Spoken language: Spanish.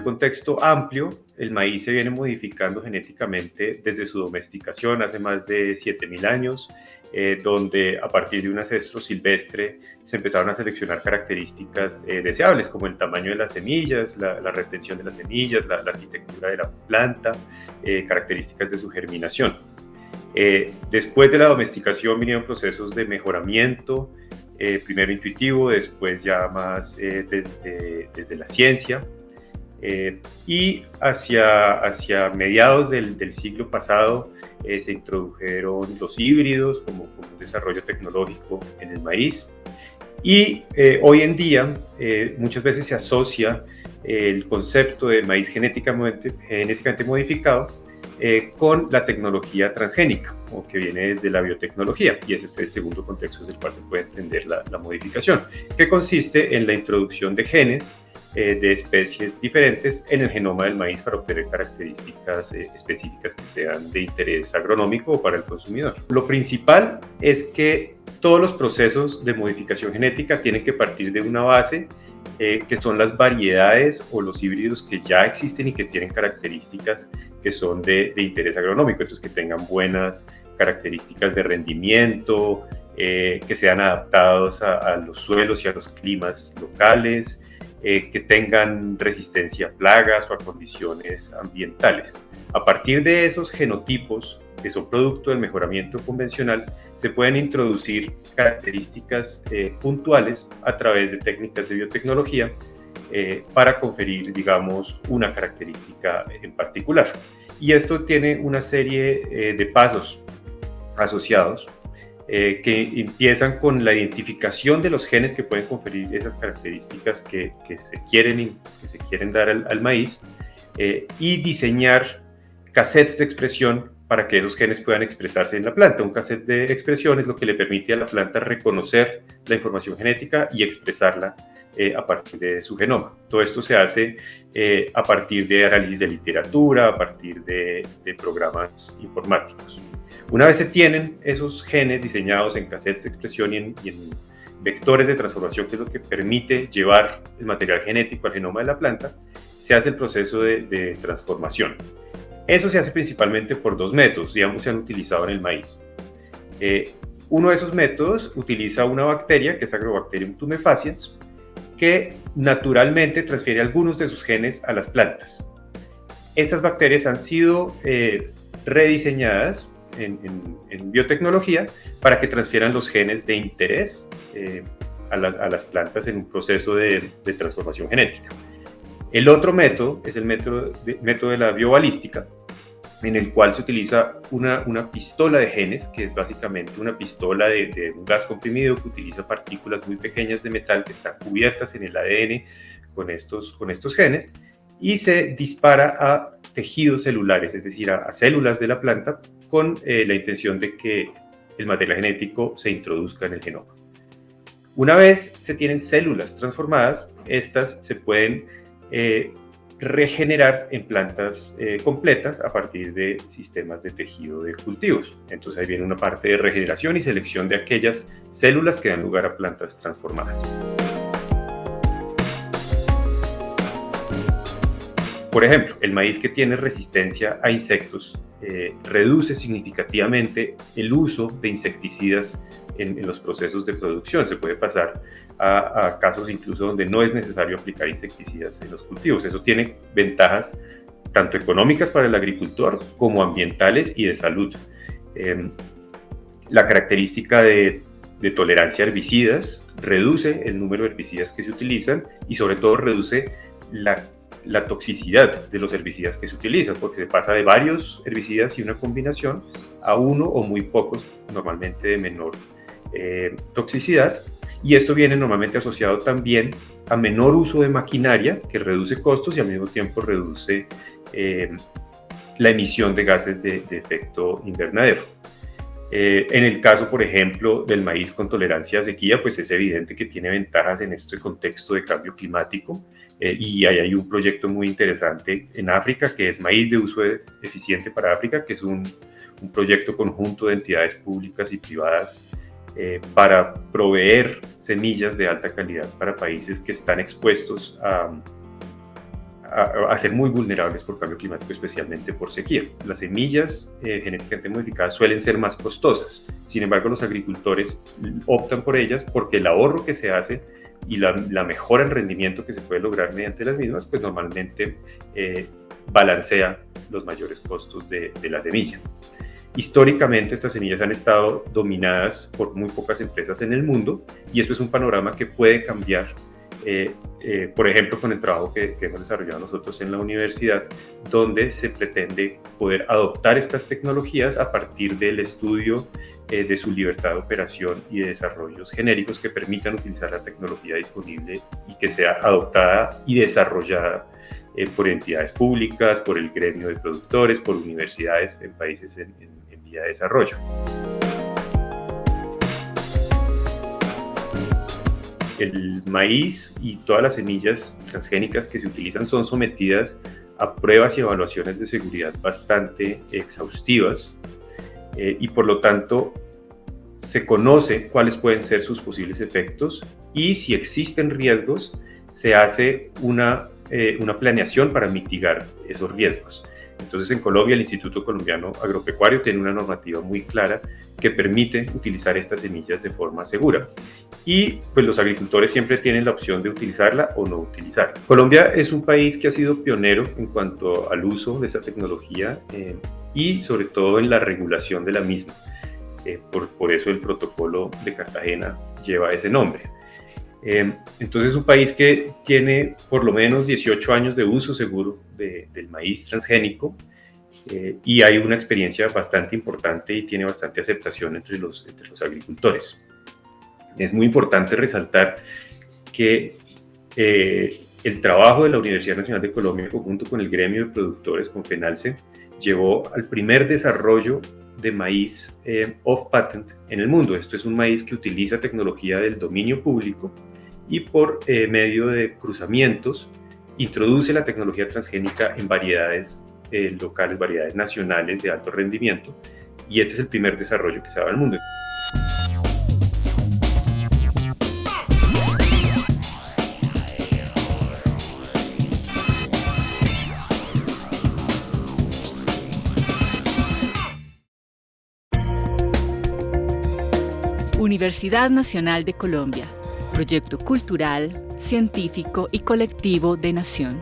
contexto amplio, el maíz se viene modificando genéticamente desde su domesticación hace más de 7.000 años, donde a partir de un ancestro silvestre se empezaron a seleccionar características deseables, como el tamaño de las semillas, la retención de las semillas, la arquitectura de la planta, características de su germinación. Después de la domesticación vinieron procesos de mejoramiento, primero intuitivo, después ya más desde la ciencia, y hacia mediados del siglo pasado se introdujeron los híbridos como un desarrollo tecnológico en el maíz, y hoy en día muchas veces se asocia el concepto del maíz genéticamente modificado con la tecnología transgénica, o que viene desde la biotecnología, y ese es el segundo contexto desde el cual se puede entender la modificación, que consiste en la introducción de genes de especies diferentes en el genoma del maíz para obtener características específicas que sean de interés agronómico o para el consumidor. Lo principal es que todos los procesos de modificación genética tienen que partir de una base que son las variedades o los híbridos que ya existen y que tienen características que son de interés agronómico, entonces que tengan buenas características de rendimiento, que sean adaptados a los suelos y a los climas locales, que tengan resistencia a plagas o a condiciones ambientales. A partir de esos genotipos, que son producto del mejoramiento convencional, se pueden introducir características puntuales a través de técnicas de biotecnología para conferir, digamos, una característica en particular. Y esto tiene una serie de pasos asociados que empiezan con la identificación de los genes que pueden conferir esas características que se quieren dar al maíz, y diseñar cassettes de expresión para que esos genes puedan expresarse en la planta. Un cassette de expresión es lo que le permite a la planta reconocer la información genética y expresarla a partir de su genoma. Todo esto se hace a partir de análisis de literatura, a partir de programas informáticos. Una vez se tienen esos genes diseñados en cassettes de expresión y en vectores de transformación, que es lo que permite llevar el material genético al genoma de la planta, se hace el proceso de transformación. Eso se hace principalmente por dos métodos, y ambos se han utilizado en el maíz. Uno de esos métodos utiliza una bacteria, que es Agrobacterium tumefaciens, que naturalmente transfiere algunos de sus genes a las plantas. Estas bacterias han sido rediseñadas en biotecnología para que transfieran los genes de interés a las plantas en un proceso de transformación genética. El otro método es el método de la biobalística, en el cual se utiliza una pistola de genes, que es básicamente una pistola de un gas comprimido que utiliza partículas muy pequeñas de metal que están cubiertas en el ADN con estos genes, y se dispara a tejidos celulares, es decir, a células de la planta, con la intención de que el material genético se introduzca en el genoma. Una vez se tienen células transformadas, estas se pueden regenerar en plantas completas a partir de sistemas de tejido de cultivos. Entonces ahí viene una parte de regeneración y selección de aquellas células que dan lugar a plantas transformadas. Por ejemplo, el maíz que tiene resistencia a insectos reduce significativamente el uso de insecticidas en los procesos de producción. Se puede pasar a casos incluso donde no es necesario aplicar insecticidas en los cultivos. Eso tiene ventajas tanto económicas para el agricultor como ambientales y de salud. La característica de tolerancia a herbicidas reduce el número de herbicidas que se utilizan y sobre todo reduce la toxicidad de los herbicidas que se utilizan, porque se pasa de varios herbicidas y una combinación a uno o muy pocos, normalmente de menor toxicidad, y esto viene normalmente asociado también a menor uso de maquinaria, que reduce costos y al mismo tiempo reduce la emisión de gases de efecto invernadero. En el caso, por ejemplo, del maíz con tolerancia a sequía, pues es evidente que tiene ventajas en este contexto de cambio climático, y ahí hay un proyecto muy interesante en África, que es Maíz de Uso Eficiente para África, que es un proyecto conjunto de entidades públicas y privadas para proveer semillas de alta calidad para países que están expuestos a ser muy vulnerables por cambio climático, especialmente por sequía. Las semillas genéticamente modificadas suelen ser más costosas. Sin embargo, los agricultores optan por ellas porque el ahorro que se hace y la mejora en rendimiento que se puede lograr mediante las mismas, pues normalmente balancea los mayores costos de la semilla. Históricamente estas semillas han estado dominadas por muy pocas empresas en el mundo y eso es un panorama que puede cambiar, por ejemplo, con el trabajo que hemos desarrollado nosotros en la universidad, donde se pretende poder adoptar estas tecnologías a partir del estudio de su libertad de operación y de desarrollos genéricos que permitan utilizar la tecnología disponible y que sea adoptada y desarrollada por entidades públicas, por el gremio de productores, por universidades en países en vía de desarrollo. El maíz y todas las semillas transgénicas que se utilizan son sometidas a pruebas y evaluaciones de seguridad bastante exhaustivas y por lo tanto se conoce cuáles pueden ser sus posibles efectos y si existen riesgos se hace una planeación para mitigar esos riesgos. Entonces en Colombia el Instituto Colombiano Agropecuario tiene una normativa muy clara que permite utilizar estas semillas de forma segura y pues los agricultores siempre tienen la opción de utilizarla o no utilizarla. Colombia es un país que ha sido pionero en cuanto al uso de esta tecnología y sobre todo en la regulación de la misma. Por eso el protocolo de Cartagena lleva ese nombre. Entonces es un país que tiene por lo menos 18 años de uso seguro del maíz transgénico y hay una experiencia bastante importante y tiene bastante aceptación entre los agricultores. Es muy importante resaltar que el trabajo de la Universidad Nacional de Colombia junto con el gremio de productores, con FENALCE, llevó al primer desarrollo de maíz off-patent en el mundo. Esto es un maíz que utiliza tecnología del dominio público y por medio de cruzamientos introduce la tecnología transgénica en variedades locales, variedades nacionales de alto rendimiento y este es el primer desarrollo que se da en el mundo. Universidad Nacional de Colombia, proyecto cultural, científico y colectivo de Nación.